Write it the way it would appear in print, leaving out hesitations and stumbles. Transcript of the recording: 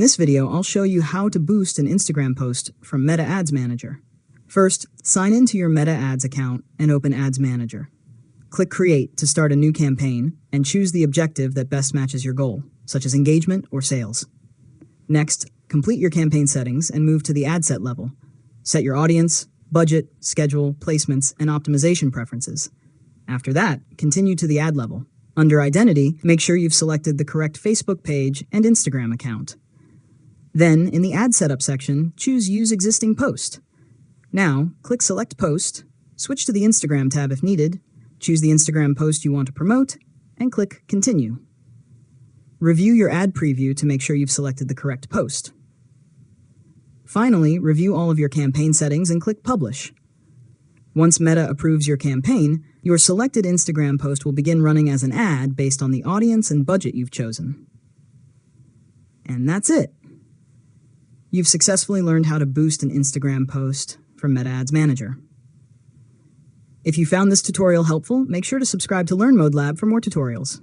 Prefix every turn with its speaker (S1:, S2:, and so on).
S1: In this video, I'll show you how to boost an Instagram post from Meta Ads Manager. First, sign into your Meta Ads account and open Ads Manager. Click Create to start a new campaign and choose the objective that best matches your goal, such as engagement or sales. Next, complete your campaign settings and move to the ad set level. Set your audience, budget, schedule, placements, and optimization preferences. After that, continue to the ad level. Under Identity, make sure you've selected the correct Facebook page and Instagram account. Then, in the Ad Setup section, choose Use Existing Post. Now, click Select Post, switch to the Instagram tab if needed, choose the Instagram post you want to promote, and click Continue. Review your ad preview to make sure you've selected the correct post. Finally, review all of your campaign settings and click Publish. Once Meta approves your campaign, your selected Instagram post will begin running as an ad based on the audience and budget you've chosen. And that's it. You've successfully learned how to boost an Instagram post from Meta Ads Manager. If you found this tutorial helpful, make sure to subscribe to LearnModelab for more tutorials.